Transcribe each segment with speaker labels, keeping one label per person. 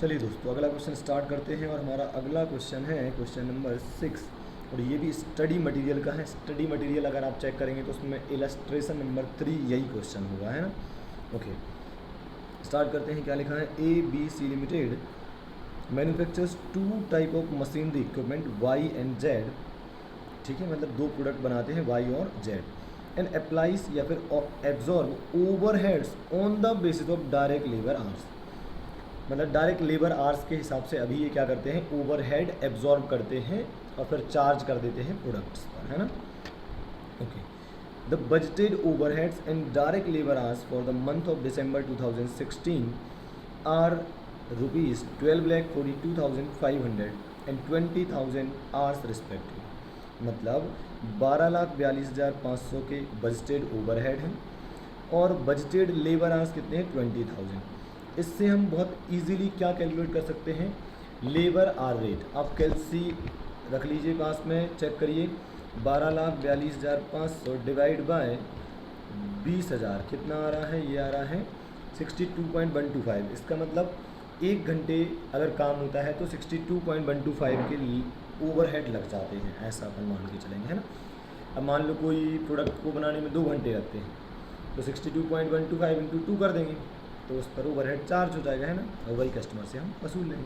Speaker 1: चलिए दोस्तों, अगला क्वेश्चन स्टार्ट करते हैं और हमारा अगला क्वेश्चन है क्वेश्चन नंबर 6 और ये भी स्टडी मटेरियल का है। स्टडी मटेरियल अगर आप चेक करेंगे तो उसमें इलस्ट्रेशन नंबर 3 यही क्वेश्चन होगा, है ना। ओके, स्टार्ट करते हैं। क्या लिखा है? ABC limited manufactures 2 type of machinery equipment Y and Z। ठीक है, मतलब 2 प्रोडक्ट बनाते हैं Y और Z, एंड अप्लाइज या फिर absorb overheads on the basis of direct labour hours. मतलब डायरेक्ट लेबर आवर्स के हिसाब से अभी ये क्या करते हैं, ओवरहेड एब्जॉर्ब करते हैं और फिर चार्ज कर देते हैं प्रोडक्ट्स पर, है ना। Okay, the budgeted overheads and direct labour hours for the month of December 2016 are rupees 12,42,500 and 20,000 hours respective. मतलब 12,42,500 के बजटेड ओवरहेड हैं और बजटेड लेबर आवर्स कितने हैं? 20,000। इससे हम बहुत इजीली क्या कैलकुलेट कर सकते हैं? Labour hour rate. आप कैलसी रख लीजिए पास में, चेक करिए। 12,42,500 डिवाइड बाय 20,000 कितना आ रहा है? ये आ रहा है 62.125। इसका मतलब 1 घंटे अगर काम होता है तो 62.125 के ओवरहेड लग जाते हैं, ऐसा अपन मान के चलेंगे, है ना। अब मान लो कोई प्रोडक्ट को बनाने में 2 घंटे लगते हैं तो 62.125 इंटू 2 कर देंगे तो उस पर ओवरहेड चार्ज हो जाएगा, है ना, और वही कस्टमर से हम वसूल लेंगे।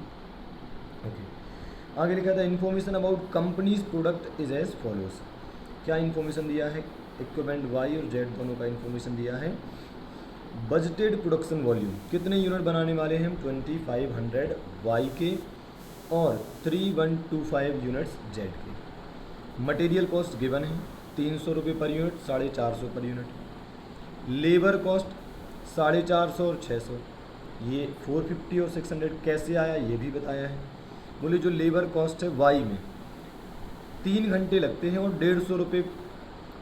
Speaker 1: ओके, आगे लिखा था information about companies product is as follows. क्या इन्फॉर्मेशन दिया है? इक्विपमेंट Y और Z दोनों का इन्फॉर्मेशन दिया है। बजटेड प्रोडक्शन वॉल्यूम, कितने यूनिट बनाने वाले हैं हम? 2500 Y के और 3125 यूनिट्स Z के। मटेरियल कॉस्ट गिवन है 300 रुपये per unit, 450 per unit. Labour cost 450 और 600, ये 450 और 600 कैसे आया ये भी बताया है। बोले जो लेबर कॉस्ट है Y में 3 घंटे लगते हैं और 150 रुपये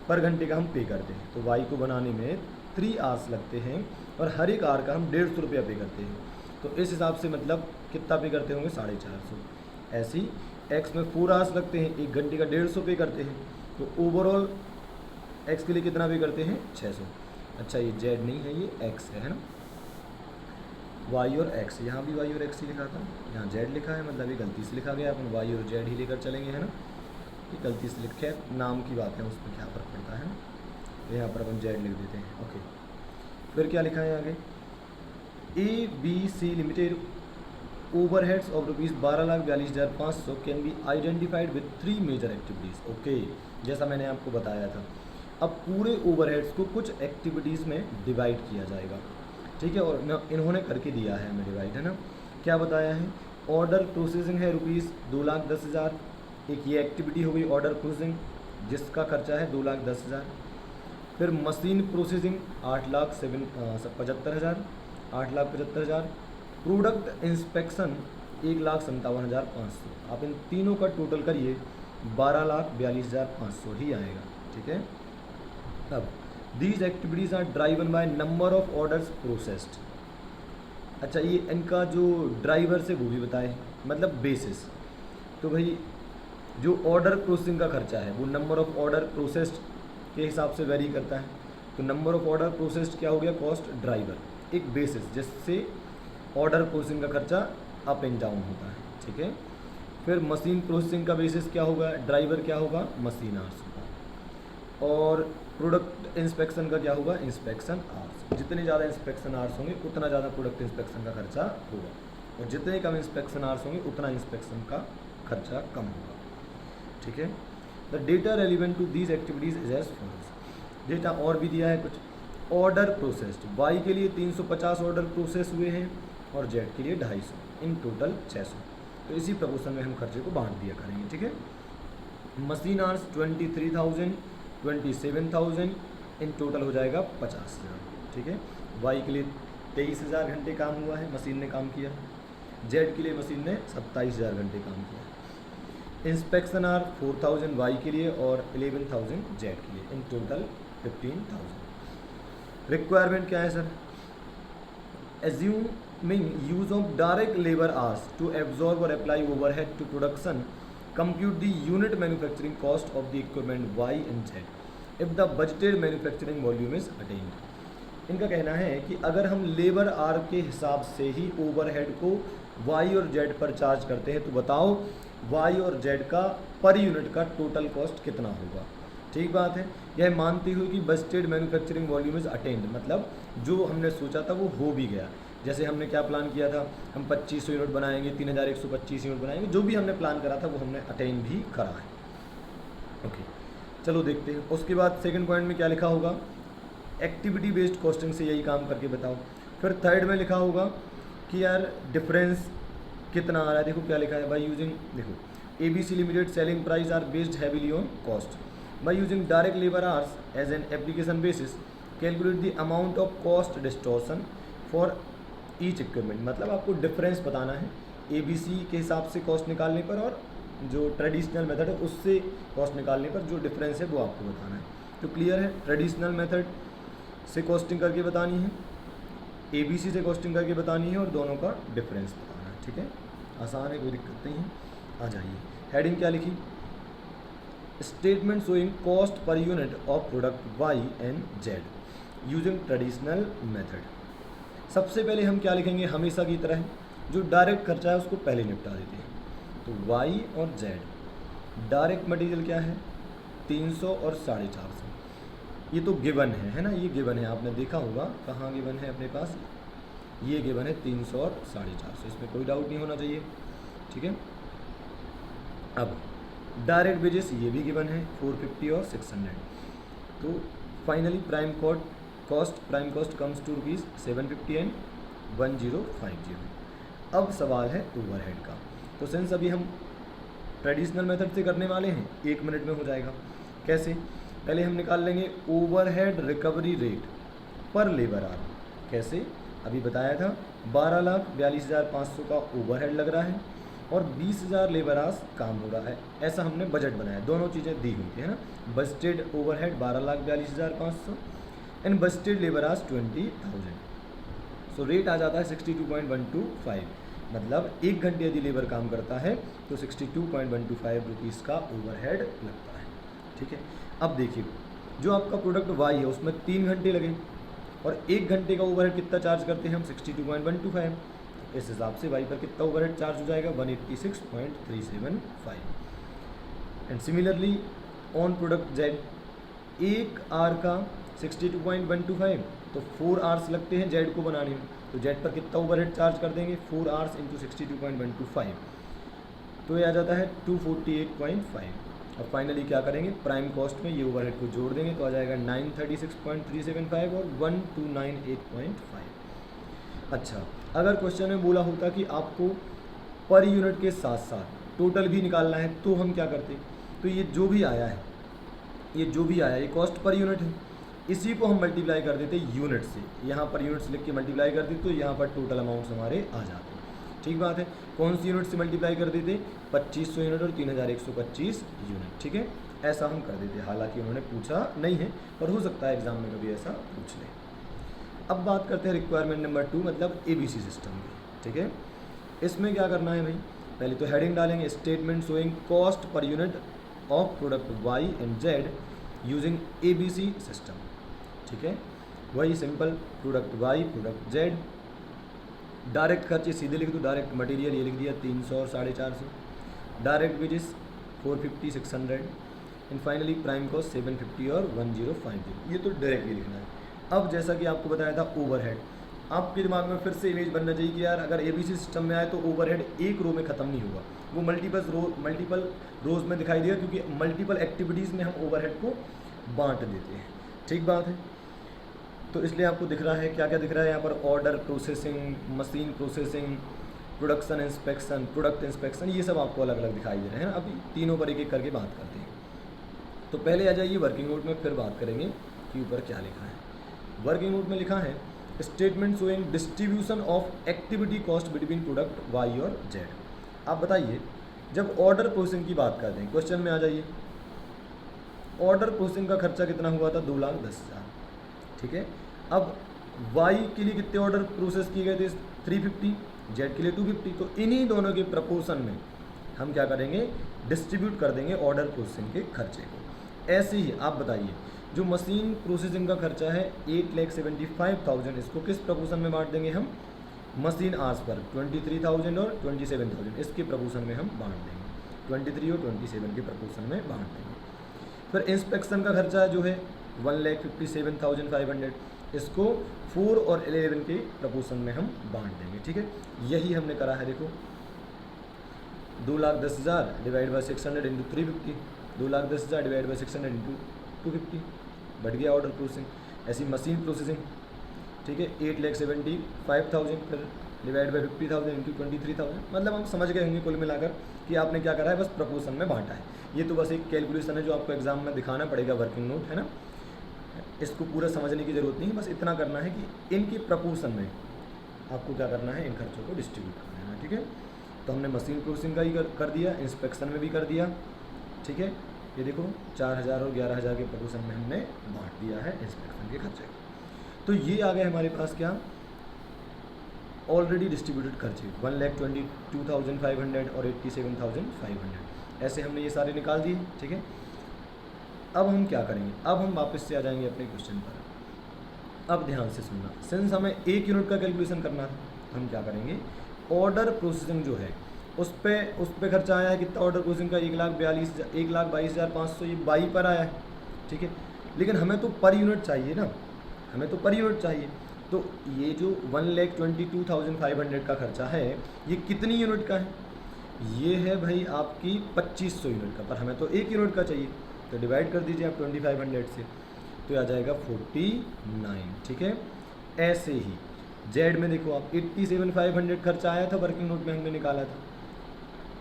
Speaker 1: पर घंटे का हम पे करते हैं, तो Y को बनाने में 3 आवर्स लगते हैं और हर एक आवर का हम 150 रुपया पे करते हैं। तो इस हिसाब से मतलब कितना पे करते होंगे? 450। ऐसे ही X में 4 आवर्स लगते हैं, 1 घंटे का 150 पे करते हैं, तो ओवरऑल X के लिए कितना पे करते हैं? 600। अच्छा, ये Z नहीं है, ये X है ना। Y और X, यहाँ भी Y और X ही लिखा था, यहाँ Z लिखा है, मतलब ये गलती से लिखा गया। अपन Y और Z ही लेकर चलेंगे, है ना। ये गलती से लिखे, नाम की बात है, उसमें क्या फ़र्क पड़ता है ना। तो यहाँ पर अपन Z लिख देते हैं। ओके, फिर क्या लिखा है आगे? ABC limited overheads of rupees 12,42,500 can be identified with 3 major activities. Okay, जैसा मैंने आपको बताया था, अब पूरे ओवरहेड्स को कुछ एक्टिविटीज़ में डिवाइड किया जाएगा, ठीक है, और इन्होंने करके दिया है हमें डिवाइड, है ना। क्या बताया है? ऑर्डर प्रोसेसिंग है रुपीज़ 2,10,000, एक ये एक्टिविटी हो गई ऑर्डर प्रोसेसिंग जिसका खर्चा है 2,10,000। फिर मशीन प्रोसेसिंग 8,75,000। Product inspection 1,57,500। आप इन तीनों का टोटल करिए 12,42,500 ही आएगा, ठीक है। अब these activities are driven by number of orders processed. अच्छा, ये इनका जो ड्राइवर से वो भी बताए, मतलब बेसिस। तो भाई जो ऑर्डर प्रोसेसिंग का खर्चा है वो नंबर ऑफ ऑर्डर प्रोसेस्ड के हिसाब से वेरी करता है। तो नंबर ऑफ ऑर्डर प्रोसेस्ड क्या हो गया? कॉस्ट ड्राइवर, एक बेसिस जिससे ऑर्डर प्रोसेसिंग का खर्चा अप एंड डाउन होता है, ठीक है। फिर मशीन प्रोसेसिंग का बेसिस क्या होगा? ड्राइवर क्या होगा? मशीन आवर्स होगा। और प्रोडक्ट इंस्पेक्शन का क्या होगा? Inspection hours. जितने ज़्यादा इंस्पेक्शन आवर्स होंगे उतना ज़्यादा प्रोडक्ट इंस्पेक्शन का खर्चा होगा, और जितने कम इंस्पेक्शन आवर्स होंगे उतना इंस्पेक्शन का खर्चा कम होगा, ठीक है। The data relevant to these activities is as follows. Data और भी दिया है कुछ। ऑर्डर प्रोसेस्ड, Y के लिए 350 ऑर्डर प्रोसेस हुए हैं और Z के लिए 250, इन टोटल 600। तो इसी प्रपोर्शन में हम खर्चे को बांट दिया करेंगे, ठीक है। मशीन आवर्स 23,000, 27,000, इन टोटल हो जाएगा 50,000, ठीक है। Y के लिए 23,000 घंटे काम हुआ है, मशीन ने काम किया। Z के लिए मशीन ने 27,000 घंटे काम किया। इंस्पेक्शन आर 4,000 Y के लिए और 11,000 Z के लिए, इन टोटल 15,000। रिक्वायरमेंट क्या है sir? Assuming use of direct labour hours to absorb और apply overhead to production, compute the unit manufacturing cost of the equipment Y and Z if the budgeted manufacturing volume is attained. इनका कहना है कि अगर हम labour are के हिसाब से ही ओवरहेड को वाई और जेड पर चार्ज करते हैं, तो बताओ वाई और जेड का पर यूनिट का टोटल कॉस्ट कितना होगा। ठीक बात है। यह मानती हुई कि budgeted manufacturing volume is attend, मतलब जो हमने सोचा था वो हो भी गया। जैसे हमने क्या प्लान किया था, हम 2500 यूनिट बनाएंगे, 3125 यूनिट बनाएंगे, जो भी हमने प्लान करा था वो हमने अटेंड भी करा है। ओके, चलो देखते हैं। उसके बाद सेकंड पॉइंट में क्या लिखा होगा, एक्टिविटी बेस्ड कॉस्टिंग से यही काम करके बताओ। फिर थर्ड में लिखा होगा कि यार डिफरेंस कितना आ रहा है। देखो क्या लिखा है, बाय यूजिंग, देखो ABC limited selling price are based heavily on cost, by using direct labour hours as an application basis calculate the amount of cost distortion for each equipment. मतलब आपको डिफरेंस बताना है ABC के हिसाब से cost निकालने पर और जो ट्रेडिशनल मेथड है उससे कॉस्ट निकालने पर जो डिफरेंस है वो आपको बताना है। तो क्लियर है, ट्रेडिशनल मेथड से कॉस्टिंग करके बतानी है, ABC से कॉस्टिंग करके बतानी है और दोनों का डिफरेंस बताना है। ठीक है, आसान है, कोई दिक्कत नहीं है। आ जाइए, हेडिंग क्या लिखी, statement showing cost per unit of product Y and Z using traditional method. सबसे पहले हम क्या लिखेंगे, हमेशा की तरह जो डायरेक्ट खर्चा है उसको पहले निपटा देते हैं। तो Y और Z, डायरेक्ट मटेरियल क्या है 300 और 450, ये तो गिवन है ना, ये गिवन है, आपने देखा होगा कहाँ गिवन है अपने पास, ये गिवन है 300 और 450, इसमें कोई डाउट नहीं होना चाहिए। ठीक है, अब डायरेक्ट वेजेस ये भी गिवन है 450 और 600। तो finally prime cost comes to rupees 750 and 1050। अब सवाल है ओवरहेड का। तो सिंस अभी हम ट्रेडिशनल मेथड से करने वाले हैं, 1 मिनट में हो जाएगा। कैसे, पहले हम निकाल लेंगे ओवरहेड रिकवरी रेट पर लेबर आवर। कैसे, अभी बताया था 12,42,500 का ओवरहेड लग रहा है और 20,000 लेबर आवर्स काम हो रहा है, ऐसा हमने बजट बनाया। दोनों चीज़ें दी हुई थी, है ना, budgeted overhead 12,42,500 and budgeted labour hours 20,000। So rate आ जाता है 62.125, मतलब 1 घंटे यदि लेबर काम करता है तो 62.125 रुपीज़ का ओवरहेड लगता है। ठीक है, अब देखिए जो आपका प्रोडक्ट Y है उसमें 3 घंटे लगे और 1 घंटे का ओवरहेड कितना चार्ज करते हैं हम, 62.125। इस हिसाब से Y पर कितना ओवरहेड चार्ज हो जाएगा, 186.375। And similarly on product Z, 1 hour का 62.125, तो 4 आवर्स लगते हैं Z को बनाने में, तो Z पर कितना ओवरहेड चार्ज कर देंगे, 4 आवर्स इंटू 62.125, तो ये आ जाता है 248.5। अब फाइनली क्या करेंगे, प्राइम कॉस्ट में ये ओवरहेड को जोड़ देंगे तो आ जाएगा 936.375 और 1298.5। अच्छा, अगर क्वेश्चन में बोला होता कि आपको पर यूनिट के साथ साथ टोटल भी निकालना है तो हम क्या करते, तो ये जो भी आया है ये कॉस्ट पर यूनिट है, इसी को हम मल्टीप्लाई कर देते यूनिट से, यहाँ पर यूनिट्स लिख के मल्टीप्लाई कर देते तो यहाँ पर टोटल अमाउंट्स हमारे आ जाते। ठीक बात है, कौन सी यूनिट से मल्टीप्लाई कर देते, 2500 यूनिट और 3125 यूनिट। ठीक है, ऐसा हम कर देते, हालांकि उन्होंने पूछा नहीं है पर हो सकता है एग्जाम में कभी ऐसा पूछ ले। अब बात करते हैं रिक्वायरमेंट नंबर 2, मतलब ABC सिस्टम की। ठीक है, इसमें क्या करना है भाई, पहले तो हेडिंग डालेंगे statement showing cost per unit of product Y and Z using ABC system. ठीक है, वही simple, product Y product Z, direct खर्चे सीधे लिख दो, डायरेक्ट मटेरियल ये लिख दिया 300 और 450, direct wages 450 600 and finally prime cost 750 और 1050, ये तो डायरेक्टली लिखना है। अब जैसा कि आपको बताया था ओवरहेड, आपके दिमाग में फिर से इमेज बनना चाहिए कि यार अगर ABC सिस्टम में आए तो ओवरहेड एक रो में ख़त्म नहीं होगा, वो मल्टीपल रोज में दिखाई देगा, क्योंकि मल्टीपल एक्टिविटीज़ में हम ओवरहेड को बांट देते हैं। ठीक बात है, तो इसलिए आपको दिख रहा है, क्या क्या दिख रहा है यहाँ पर, order processing, machine processing, production inspection, product inspection, ये सब आपको अलग अलग दिखाई दे रहे हैं। अभी तीनों पर एक एक करके बात करते हैं। तो पहले आ जाइए वर्किंग नोट में, फिर बात करेंगे कि ऊपर क्या लिखा है। वर्किंग नोट में लिखा है statement showing distribution of activity cost between product Y और Z। आप बताइए, जब ऑर्डर प्रोसेसिंग की बात करते हैं, क्वेश्चन में आ जाइए, ऑर्डर प्रोसेसिंग का खर्चा कितना हुआ था, 2,10,000। ठीक है, अब Y के लिए कितने ऑर्डर प्रोसेस किए गए थे, 350, Z के लिए 250, तो इन्हीं दोनों के प्रपोर्शन में हम क्या करेंगे, डिस्ट्रीब्यूट कर देंगे ऑर्डर प्रोसेसिंग के खर्चे को। ऐसे ही आप बताइए, जो मशीन प्रोसेसिंग का खर्चा है 8,75,000, इसको किस प्रपोर्शन में बांट देंगे हम, मशीन आवर्स पर 23,000 और 27,000 इसके प्रपोर्शन में हम बांट देंगे, 23 और 27 के प्रपोर्शन में बांट देंगे। फिर इंस्पेक्शन का खर्चा जो है 1,57,500 इसको 4 और 11 के प्रपोर्शन में हम बांट देंगे, ठीक है। यही हमने करा है, देखो 2,10,000 divide by 600 into 350, 2,10,000 divide by 600 into 250 बढ़ गया ऑर्डर प्रोसेसिंग। ऐसी मशीन प्रोसेसिंग, ठीक है, 8,75,000 फिर डिवाइड बाई 50,000 इंटू 23,000। मतलब हम समझ गए होंगे कुल मिलाकर कि आपने क्या करा है, बस प्रपोर्शन में बांटा है। ये तो बस एक कैलकुलेशन है जो आपको एग्जाम में दिखाना पड़ेगा, वर्किंग नोट है ना, इसको पूरा समझने की ज़रूरत नहीं है, बस इतना करना है कि इनकी प्रपोर्शन में आपको क्या करना है, इन खर्चों को डिस्ट्रीब्यूट करना है, ठीक है। तो हमने मशीन प्रोसेसिंग का ही कर दिया, इंस्पेक्शन में भी कर दिया, ठीक है। ये देखो 4,000 और 11,000 के प्रपोर्शन में हमने बांट दिया है इंस्पेक्शन के खर्चे। तो ये आ गए हमारे पास क्या, ऑलरेडी डिस्ट्रीब्यूटेड खर्चे 1,22,500 और 87,500 ऐसे हमने ये सारे निकाल दिए, ठीक है। अब हम क्या करेंगे, अब हम वापस से आ जाएंगे अपने क्वेश्चन पर। अब ध्यान से सुनना, सिंस हमें 1 यूनिट का कैलकुलेशन करना है, हम क्या करेंगे, ऑर्डर प्रोसेसिंग जो है उस पे खर्चा आया है कितना, ऑर्डर प्रोसेसिंग का 1,22,500 ये बाई पर आया है, ठीक है। लेकिन हमें तो पर यूनिट चाहिए ना, हमें तो पर यूनिट चाहिए। तो ये जो 1,22,500 का खर्चा है ये कितनी यूनिट का है, ये है भाई आपकी 2500 यूनिट का, पर हमें तो 1 यूनिट का चाहिए। तो डिवाइड कर दीजिए आप 2500 से, तो आ जाएगा 49, ठीक है। ऐसे ही जेड में देखो आप 87,500 खर्चा आया था, वर्किंग नोट में हमने निकाला था,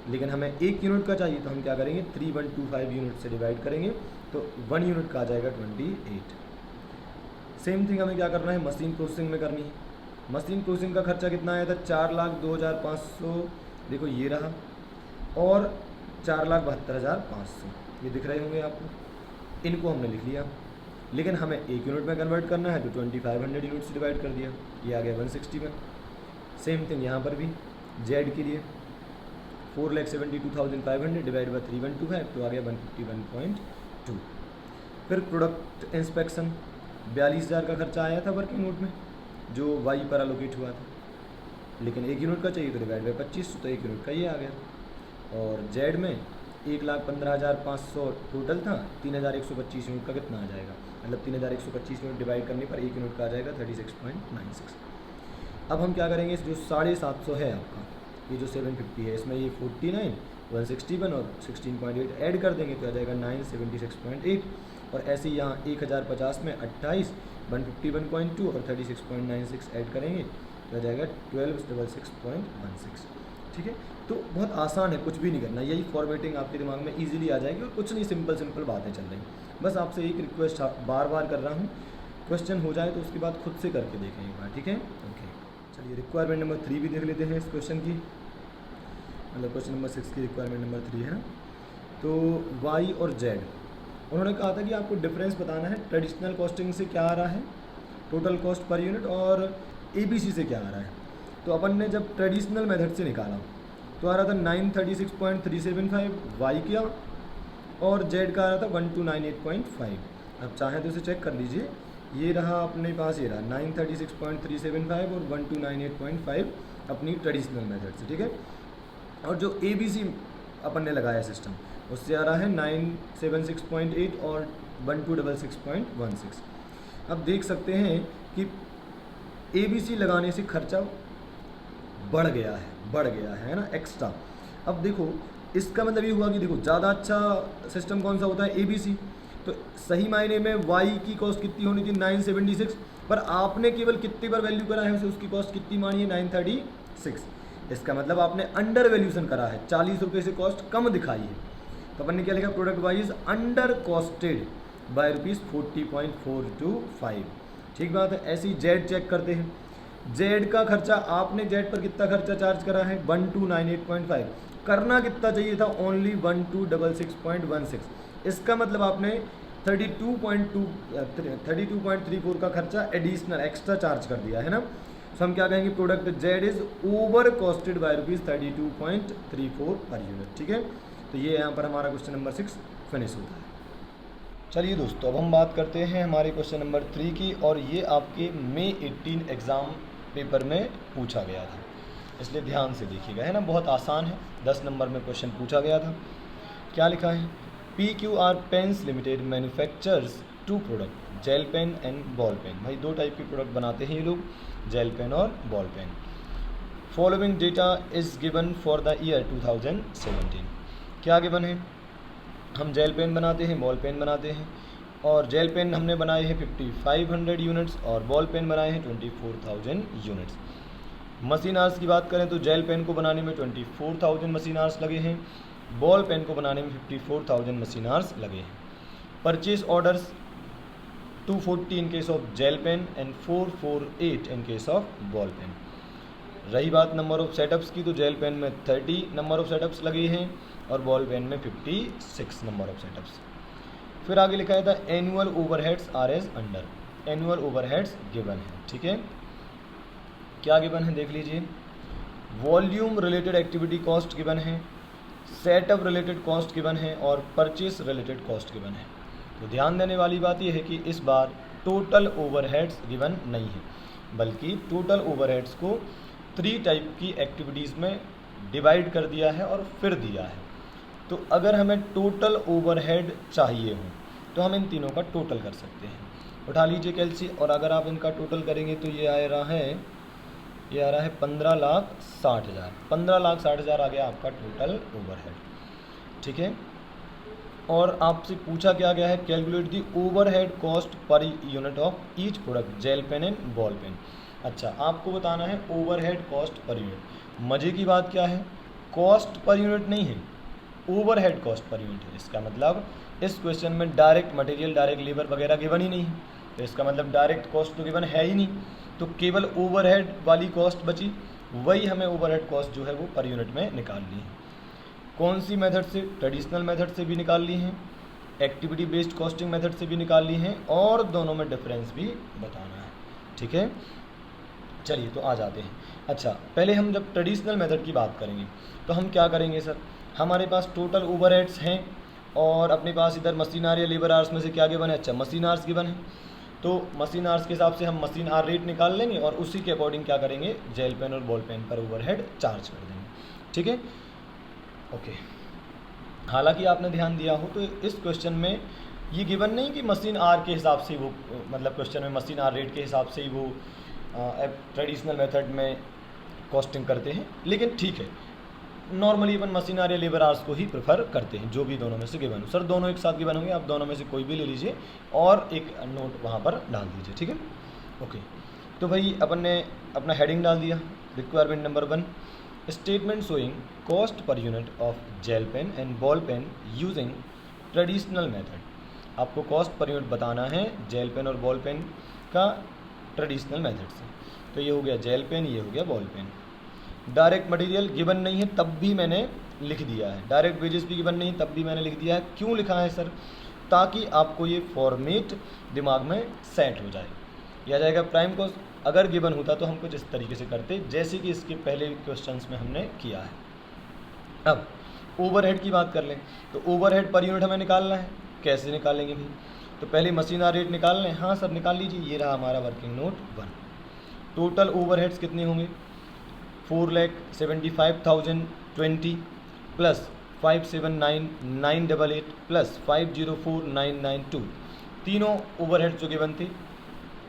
Speaker 1: लेकिन हमें 1 यूनिट का चाहिए, तो हम क्या करेंगे 3125 यूनिट से डिवाइड करेंगे, तो 1 यूनिट का आ जाएगा 28। सेम थिंग हमें क्या करना है, मशीन प्रोसेसिंग में करनी है। मशीन प्रोसेसिंग का खर्चा कितना आया था, 4,02,500 देखो ये रहा, और 4,72,500 ये दिख रहे होंगे आपको, इनको हमने लिख लिया। लेकिन हमें 1 यूनिट में कन्वर्ट करना है, तो 2500 यूनिट से डिवाइड कर दिया, ये आ गया 161। सेम थिंग यहाँ पर भी जेड के लिए 4,72,500 डिवाइड बाई 3125 तो आ गया 151.2। फिर प्रोडक्ट इंस्पेक्शन 42,000 का खर्चा आया था वर्किंग नोट में, जो वाई पर एलोकेट हुआ था, लेकिन 1 यूनिट का चाहिए तो डिवाइड बाई 25, तो 1 यूनिट का ये आ गया। और जेड में 1,15,500 टोटल था, 3,125 यूनिट का कितना आ जाएगा, मतलब 3,125 यूनिट डिवाइड करने पर 1 यूनिट का आ जाएगा 36.96। अब हम क्या करेंगे, इस जो 750 है आपका, ये जो 750 है, इसमें ये 49, 161 और 16.8 ऐड कर देंगे तो आ जाएगा 976.8। और ऐसे ही यहाँ 1050 में 28, 151.2 और 36.96 ऐड करेंगे तो आ जाएगा 1266.16, ठीक है। तो बहुत आसान है, कुछ भी नहीं करना, यही फॉर्मेटिंग आपके दिमाग में इजीली आ जाएगी, और कुछ नहीं, सिंपल बातें चल रही। बस आपसे एक रिक्वेस्ट बार बार कर रहा हूँ, क्वेश्चन हो जाए तो उसके बाद खुद से करके देखें एक बार, ठीक है। ओके, चलिए रिक्वायरमेंट नंबर 3 भी देख लेते हैं इस क्वेश्चन की, मतलब क्वेश्चन नंबर 6 की रिक्वायरमेंट नंबर 3 है ना। तो वाई और जेड उन्होंने कहा था कि आपको डिफरेंस बताना है, ट्रेडिशनल कॉस्टिंग से क्या आ रहा है, टोटल कॉस्ट पर यूनिट, और ABC से क्या आ रहा है। तो अपन ने जब ट्रेडिशनल मेथड से निकाला तो आ रहा था 936.375 वाई का, और जेड का आ रहा था 1298.5। अब चाहें तो इसे चेक कर लीजिए, ये रहा अपने पास, ये रहा 936.375 और 1298.5 अपनी ट्रेडिशनल मेथड से, ठीक है। और जो ABC अपन ने लगाया सिस्टम, उससे आ रहा है 976.8 और 1266.16। अब देख सकते हैं कि ABC लगाने से खर्चा बढ़ गया है ना, एक्स्ट्रा। अब देखो इसका मतलब ये हुआ कि देखो ज़्यादा अच्छा सिस्टम कौन सा होता है, ABC। तो सही मायने में y की कॉस्ट कितनी होनी थी 976, पर आपने केवल कितनी बार वैल्यू करा है उसे, उसकी कॉस्ट कितनी मानी है 936। इसका मतलब आपने अंडर वैल्यूशन करा है, 40 रुपये से कॉस्ट कम दिखाई है। तो अपन ने क्या लिखा, product wise under costed by ₹40.425, ठीक बात है। ऐसे ही जेड चेक करते हैं, जेड का खर्चा आपने जेड पर कितना खर्चा चार्ज करा है 1298.5, करना कितना चाहिए था ओनली 1266.16। इसका मतलब आपने 32.34 का खर्चा एडिशनल एक्स्ट्रा चार्ज कर दिया है ना। तो हम क्या कहेंगे, product Z is over costed by ₹32.34 per unit, ठीक है। तो ये यहाँ पर हमारा क्वेश्चन नंबर 6 फिनिश होता है। चलिए दोस्तों, अब हम बात करते हैं हमारे क्वेश्चन नंबर 3 की, और ये आपके मई 18 एग्ज़ाम पेपर में पूछा गया था, इसलिए ध्यान से देखिएगा, है ना, बहुत आसान है। 10 नंबर में क्वेश्चन पूछा गया था। क्या लिखा है, PQR pens limited manufactures 2 product, gel pen and ball pen. भाई 2 टाइप के प्रोडक्ट बनाते हैं ये लोग, जेल पेन और ball pen. Following data is given for the year 2017। क्या गिवन है, हम जेल पेन बनाते हैं, बॉल पेन बनाते हैं, और जेल पेन हमने बनाए हैं 5500 यूनिट्स और बॉल पेन बनाए हैं 24,000 यूनिट्स। मशीन आवर्स की बात करें तो जेल पेन को बनाने में 24,000 मशीन आवर्स लगे हैं, बॉल पेन को बनाने में 54,000 मशीन आवर्स लगे हैं। Purchase orders 240 in case of gel pen and 448 in case of ball pen. रही बात नंबर ऑफ सेटअप्स की, तो जेल पेन में 30 नंबर ऑफ सेटअप्स लगे हैं और बॉल पेन में 56 नंबर ऑफ सेटअप्स। फिर आगे लिखा है था annual overheads are as under. Annual overheads given है, ठीक है। क्या गिवन है देख लीजिए, volume related activity cost given है, सेटअप रिलेटेड कॉस्ट गिवन है और परचेस रिलेटेड कॉस्ट गिवन है। तो ध्यान देने वाली बात यह है कि इस बार टोटल ओवरहेड्स गिवन नहीं है, बल्कि टोटल ओवरहेड्स को 3 टाइप की एक्टिविटीज़ में डिवाइड कर दिया है और फिर दिया है। तो अगर हमें टोटल ओवरहेड चाहिए हो तो हम इन तीनों का टोटल कर सकते हैं। उठा लीजिए कैलसी, और अगर आप इनका टोटल करेंगे तो ये आ रहा है 15,60,000। 15,60,000 आ गया आपका टोटल ओवरहेड, ठीक है। और आपसे पूछा क्या गया है, calculate the overhead cost per unit of each product gel pen and ball pen. अच्छा, आपको बताना है ओवरहेड कॉस्ट पर यूनिट। मज़े की बात क्या है, कॉस्ट पर यूनिट नहीं है, ओवरहेड कॉस्ट पर यूनिट है। इसका मतलब इस क्वेश्चन में डायरेक्ट मटेरियल, डायरेक्ट लेबर वगैरह गिवन ही नहीं है, तो इसका मतलब डायरेक्ट कॉस्ट तो गिवन है ही नहीं, तो केवल ओवरहेड वाली कॉस्ट बची, वही हमें ओवरहेड कॉस्ट जो है वो पर यूनिट में निकालनी है। कौन सी मेथड से, ट्रेडिशनल मेथड से भी निकाल ली हैं, एक्टिविटी बेस्ड कॉस्टिंग मेथड से भी निकाल ली हैं, और दोनों में डिफरेंस भी बताना है, ठीक है। चलिए तो आ जाते हैं। अच्छा, पहले हम जब ट्रेडिशनल मेथड की बात करेंगे तो हम क्या करेंगे सर, हमारे पास टोटल ओवरहेड्स हैं और अपने पास इधर मशीन आर या लेबर आवर्स में से क्या गिवन है, अच्छा मशीन आवर्स गिवन है, तो मशीन आवर्स के हिसाब से हम मशीन आर रेट निकाल लेंगे और उसी के अकॉर्डिंग क्या करेंगे, जेल पेन और बॉल पेन पर ओवरहेड चार्ज कर देंगे, ठीक है, ओके। हालांकि आपने ध्यान दिया हो तो इस क्वेश्चन में ये गिवन नहीं कि मशीन आर के हिसाब से वो, मतलब क्वेश्चन में मशीन आर रेट के हिसाब से ही वो ट्रेडिशनल मेथड में कॉस्टिंग करते हैं, लेकिन ठीक है, नॉर्मली अपन मशीन आर या लेबर आवर्स को ही प्रेफर करते हैं, जो भी दोनों में से गिवन हो। सर दोनों एक साथ गिवन होंगे, आप दोनों में से कोई भी ले लीजिए और एक नोट वहाँ पर डाल दीजिए, ठीक है, ओके। तो भाई अपन ने अपना हेडिंग डाल दिया, requirement number 1, statement showing cost per unit of gel pen and ball pen using traditional method. आपको कॉस्ट पर यूनिट बताना है जेल पेन और बॉल पेन का ट्रेडिशनल मेथड से। तो ये हो गया जेल पेन, ये हो गया ball pen. Direct material given नहीं है तब भी मैंने लिख दिया है, डायरेक्ट वेजेस भी गिवन नहीं तब भी मैंने लिख दिया है। क्यों लिखा है सर, ताकि आपको ये फॉर्मेट दिमाग में सेट हो जाए। यह आ जाएगा प्राइम कॉस्ट, अगर गिवन होता तो हम कुछ इस तरीके से करते जैसे कि इसके पहले क्वेश्चंस में हमने किया है। अब ओवरहेड की बात कर लें तो ओवरहेड पर यूनिट हमें निकालना है, कैसे निकालेंगे भाई, तो पहले मशीन आर रेट निकाल लें। हाँ सर निकाल लीजिए, ये रहा हमारा वर्किंग नोट 1। टोटल ओवरहेड्स कितने होंगे, 4,75,020 प्लस 579,988 प्लस 504,992, तीनों ओवरहेड जो गिवन थे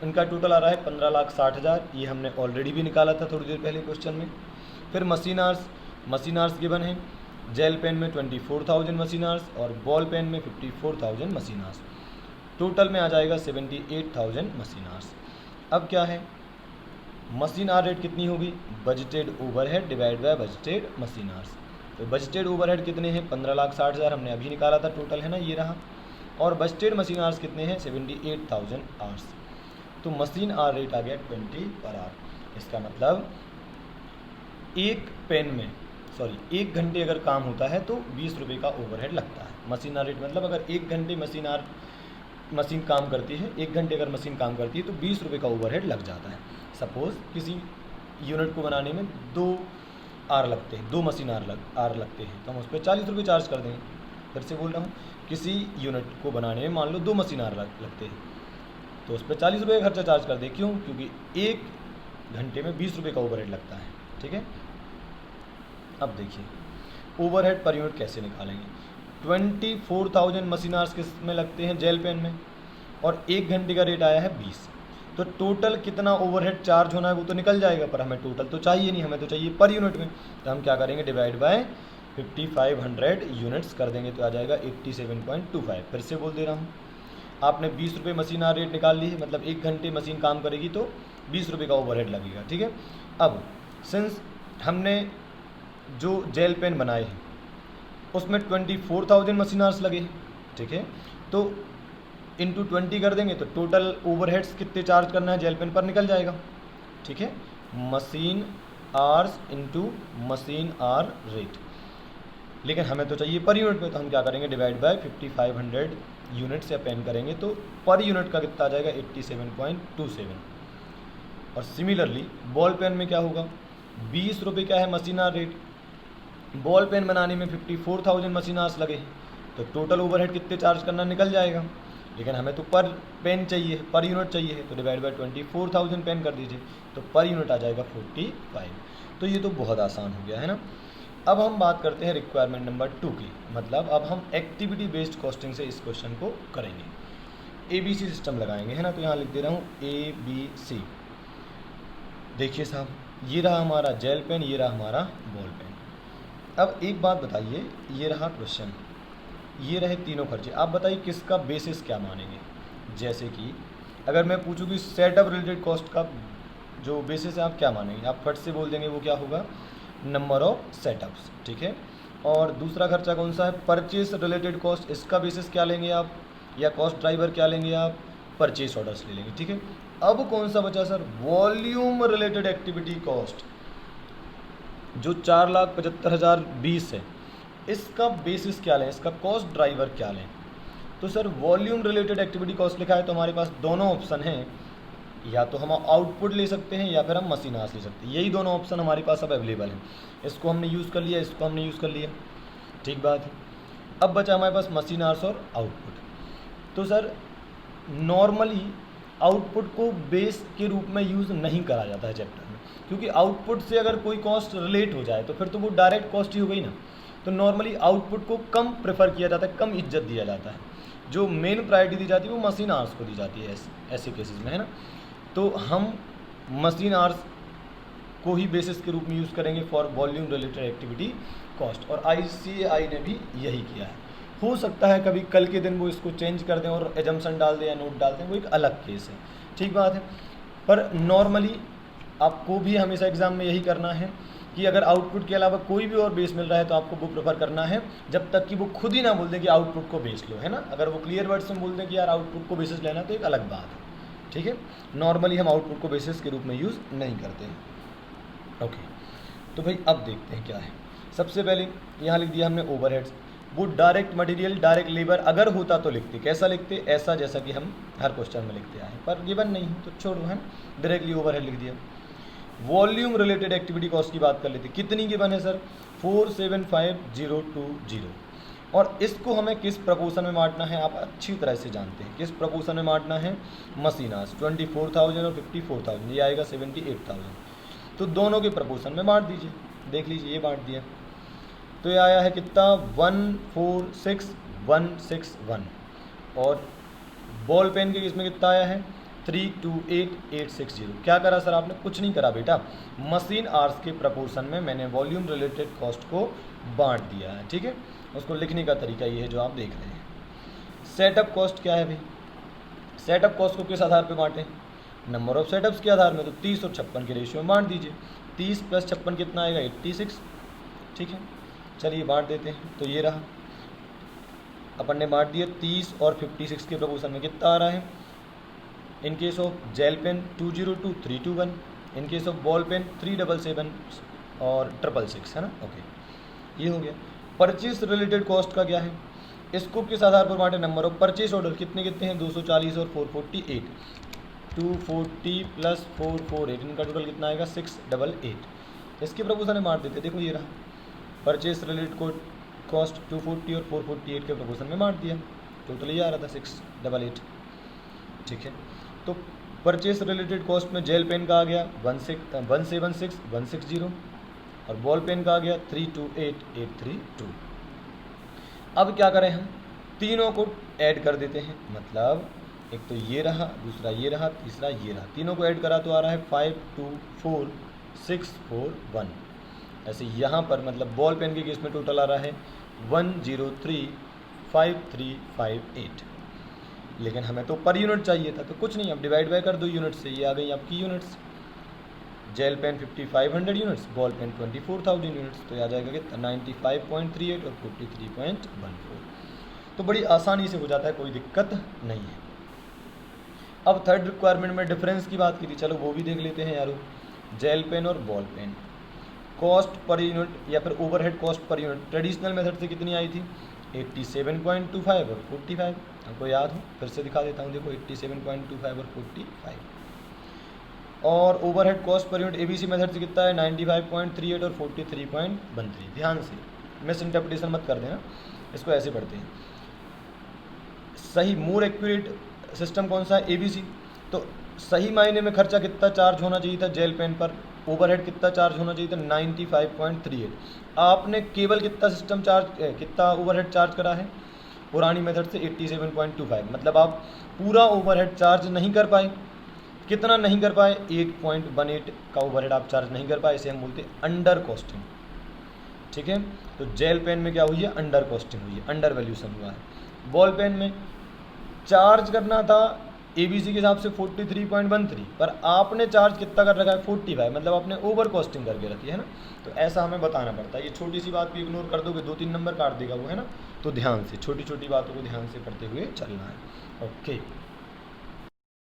Speaker 1: इनका टोटल आ रहा है 15,60,000। ये हमने ऑलरेडी भी निकाला था थोड़ी देर पहले क्वेश्चन में। फिर मशीन आवर्स गिवन है, जेल पेन में 24,000 मशीन आवर्स और बॉल पेन में 54,000 मशीन आवर्स, टोटल में आ जाएगा 78,000 मशीन आवर्स। अब क्या है, मशीन आवर रेट कितनी होगी, budgeted overhead divide by budgeted machine hours. तो बजटेड ओवरहेड कितने हैं, 15,60,000 हमने अभी निकाला था, टोटल है ना ये रहा, और बजटेड मशीन आवर्स कितने हैं, 78,000 आवर्स। तो मशीन आवर रेट आ गया 20 पर आवर। इसका मतलब एक घंटे अगर काम होता है तो 20 रुपये का ओवरहेड लगता है। मशीन आवर रेट मतलब अगर 1 घंटे मशीन काम करती है, 1 घंटे अगर मशीन काम करती है तो 20 रुपये का ओवरहेड लग जाता है। सपोज़ किसी यूनिट को बनाने में 2 आर लगते हैं, 2 मशीन आर लगते हैं, तो हम उस पर 40 रुपये चार्ज कर देंगे। फिर से बोल रहा हूँ, किसी यूनिट को बनाने में मान लो 2 मशीन आर लगते हैं तो उस पर 40 रुपये का खर्चा चार्ज कर दें। क्यों, क्योंकि एक घंटे में 20 रुपये का ओवरहेड लगता है, ठीक है। अब देखिए ओवरहेड पर यूनिट कैसे निकालेंगे। 24,000 मशीन आवर्स किस में लगते हैं, जेल पेन में, और 1 घंटे का रेट आया है 20, तो टोटल कितना ओवरहेड चार्ज होना है वो तो निकल जाएगा, पर हमें टोटल तो चाहिए नहीं, हमें तो चाहिए पर यूनिट में। तो हम क्या करेंगे, डिवाइड बाय 5500 यूनिट्स कर देंगे तो आ जाएगा 87.25। फिर से बोल दे रहा हूँ, आपने 20 रुपये मशीन आवर रेट निकाल ली है, मतलब 1 घंटे मशीन काम करेगी तो 20 रुपये का ओवरहेड लगेगा, ठीक है। अब सिंस हमने जो जेल पेन बनाए हैं उसमें 24,000 मशीन आवर्स लगे, ठीक है, तो इंटू 20 कर देंगे तो टोटल ओवरहेड्स कितने चार्ज करना है जेल पेन पर निकल जाएगा, ठीक है। Machine hours into machine hour rate, लेकिन हमें तो चाहिए पर यूनिट में, तो हम क्या करेंगे, डिवाइड बाय 5500 यूनिट से पेन करेंगे तो पर यूनिट का कितना आ जाएगा, 87.27। और सिमिलरली बॉल पेन में क्या होगा, 20 रुपये का है machine hour rate, ball pen बनाने में 54,000 मशीन आवर्स लगे, तो टोटल ओवरहेड कितने चार्ज करना निकल जाएगा, लेकिन हमें तो पर पेन चाहिए, पर यूनिट चाहिए है, तो डिवाइड बाय 24,000 पेन कर दीजिए तो पर यूनिट आ जाएगा 45। तो ये तो बहुत आसान हो गया है ना। अब हम बात करते हैं रिक्वायरमेंट नंबर 2 की, मतलब अब हम एक्टिविटी बेस्ड कॉस्टिंग से इस क्वेश्चन को करेंगे। ABC सिस्टम लगाएंगे, है ना, तो यहाँ लिख दे रहा हूँ ABC। देखिए साहब, ये रहा हमारा जेल पेन, ये रहा हमारा बॉल पेन। अब एक बात बताइए, ये रहा क्वेश्चन, ये रहे तीनों खर्चे, आप बताइए किसका बेसिस क्या मानेंगे। जैसे कि अगर मैं पूछूँ कि सेटअप रिलेटेड कॉस्ट का जो बेसिस है आप क्या मानेंगे, आप फट से बोल देंगे वो क्या होगा, नंबर ऑफ सेटअप्स, ठीक है। और दूसरा खर्चा कौन सा है, परचेस रिलेटेड कॉस्ट, इसका बेसिस क्या लेंगे आप, या कॉस्ट ड्राइवर क्या लेंगे आप, परचेस ऑर्डर्स ले लेंगे, ठीक है। अब कौन सा बचा sir, volume related activity cost, जो 4,75,020 है, इसका बेसिस क्या लें, इसका कॉस्ट ड्राइवर क्या लें। तो sir volume related activity cost लिखा है तो हमारे पास दोनों ऑप्शन हैं, या तो हम आउटपुट ले सकते हैं या फिर हम मशीन आवर्स ले सकते हैं, यही दोनों ऑप्शन हमारे पास अब अवेलेबल हैं। इसको हमने यूज़ कर लिया, इसको हमने यूज़ कर लिया, ठीक बात है। अब बचा हमारे पास मशीन आवर्स और आउटपुट। तो सर नॉर्मली आउटपुट को बेस के रूप में यूज़ नहीं करा जाता है चैप्टर में, क्योंकि आउटपुट से अगर कोई कॉस्ट रिलेट हो जाए तो फिर तो वो डायरेक्ट कॉस्ट ही हो गई ना। तो नॉर्मली आउटपुट को कम प्रेफर किया जाता है, कम इज्जत दिया जाता है, जो मेन प्रायोरिटी दी जाती है वो मशीन आवर्स को दी जाती है ऐसे केसेस में, है ना। तो हम मशीन आवर्स को ही बेसिस के रूप में यूज़ करेंगे for volume related activity cost, और ICAI ने भी यही किया है। हो सकता है कभी कल के दिन वो इसको चेंज कर दें और एजम्पशन डाल दें या नोट डाल दें, वो एक अलग केस है, ठीक बात है। पर नॉर्मली आपको भी हमेशा एग्जाम में यही करना है कि अगर आउटपुट के अलावा कोई भी और बेस मिल रहा है तो आपको वो प्रेफर करना है, जब तक कि वो खुद ही ना बोल दें कि आउटपुट को बेस लो, है ना। अगर वो क्लियर वर्ड से बोल दें कि यार आउटपुट को बेसिस लेना तो एक अलग बात है, ठीक है। नॉर्मली हम आउटपुट को बेसिस के रूप में यूज़ नहीं करते हैं, ओके। तो भाई अब देखते हैं क्या है। सबसे पहले यहाँ लिख दिया हमने ओवरहेड्स, वो डायरेक्ट मटेरियल डायरेक्ट लेबर अगर होता तो लिखते, कैसा लिखते, ऐसा जैसा कि हम हर क्वेश्चन में लिखते आए, पर गिवन नहीं तो छोड़ो, है डायरेक्टली ओवरहेड लिख दिया। वॉल्यूम रिलेटेड एक्टिविटी कॉस्ट की बात कर लेते, कितनी गिवन है सर, 475,020, और इसको हमें किस प्रपोर्शन में बांटना है आप अच्छी तरह से जानते हैं, किस प्रपोर्शन में बांटना है, मशीन आवर्स 24,000 और 54,000, ये आएगा 78,000, तो दोनों के प्रपोर्शन में बांट दीजिए। देख लीजिए ये बांट दिया तो ये आया है कितना, 146,161, और बॉल पेन के इसमें कितना आया है, 328,860। क्या करा सर आपने, कुछ नहीं करा बेटा, मशीन आवर्स के प्रपोर्शन में मैंने वॉल्यूम रिलेटेड कॉस्ट को बांट दिया है, ठीक है। उसको लिखने का तरीका ये है जो आप देख रहे हैं। सेटअप कॉस्ट क्या है भाई, सेटअप कॉस्ट को किस आधार पे बांटें, नंबर ऑफ सेटअप्स के आधार में, तो 30 और 56 के रेशियो में बांट दीजिए। 30 + 56 कितना आएगा, 86, ठीक है। चलिए बांट देते हैं, तो ये रहा अपन ने बांट दिया। 30 और 56 के प्रपोर्शन में कितना आ रहा है, in case of gel pen 202, 321, in case of ball pen 377 और 666, है ना, ओके। ये हो गया। परचेस रिलेटेड कॉस्ट का क्या है, इसको किस आधार पर बांटे, नंबर ऑफ परचेस ऑर्डर कितने कितने हैं, 240 और 448, 240 + 448, इनका टोटल कितना आएगा, 688। इसके प्रपोर्शन में बांट देते, देखो ये रहा परचेस रिलेटेड कॉस्ट 240 और 448 के प्रपोर्शन में बांट दिया, टोटल ये आ रहा था 688, ठीक है। तो परचेस रिलेटेड कॉस्ट में जेल पेन का आ गया 176,160 और बॉल पेन का आ गया 328,832। अब क्या करें हम, तीनों को ऐड कर देते हैं, मतलब एक तो ये रहा, दूसरा ये रहा, तीसरा ये रहा, तीनों को ऐड करा तो आ रहा है 524,641। ऐसे यहाँ पर मतलब बॉल पेन के केस में टोटल आ रहा है 103,5358। लेकिन हमें तो पर यूनिट चाहिए था, तो कुछ नहीं, अब डिवाइड बाय कर दो यूनिट से, ये आ गई आपकी units. Gel pen 5500 units, ball pen 24,000 units, तो आ जाएगा कितना 95.38 और 43.14। तो बड़ी आसानी से हो जाता है, कोई दिक्कत नहीं है। अब थर्ड रिक्वायरमेंट में डिफरेंस की बात की थी, चलो वो भी देख लेते हैं यारो। जेल पेन और ball pen cost per unit या फिर overhead cost per unit traditional method से कितनी आई थी 87.25 और 45। आपको याद हो, फिर से दिखा देता हूँ, देखो 87.25 और 45। और overhead cost per unit ABC method से कितना है 95.38 और 43.13। ध्यान से मिस इंटरप्रिटेशन मत कर देना, इसको ऐसे पढ़ते हैं। सही मोर एक्यूरेट सिस्टम कौन सा है, एबीसी। तो सही मायने में खर्चा कितना चार्ज होना चाहिए था जेल पेन पर, ओवरहेड कितना चार्ज होना चाहिए था 95.38। आपने केवल कितना सिस्टम चार्ज कितना ओवरहेड चार्ज करा है पुरानी मेथड से 87.25, मतलब आप पूरा ओवरहेड चार्ज नहीं कर पाए। कितना नहीं कर पाए, 8.18 का ओवरहेड आप चार्ज नहीं कर पाए, इसे हम बोलते हैं अंडर कॉस्टिंग। ठीक है, तो जेल पेन में क्या हुई है, अंडर कॉस्टिंग हुई है, अंडर वैल्यूशन हुआ है। बॉल पेन में चार्ज करना था एबीसी के हिसाब से 43.13, पर आपने चार्ज कितना कर रखा है 45, मतलब आपने ओवर कॉस्टिंग करके रखी है ना। तो ऐसा हमें बताना पड़ता है, ये छोटी सी बात भी इग्नोर कर दोगे 2-3 नंबर काट देगा वो, है ना। तो ध्यान से छोटी छोटी बातों को ध्यान से पढ़ते हुए चलना है। ओके।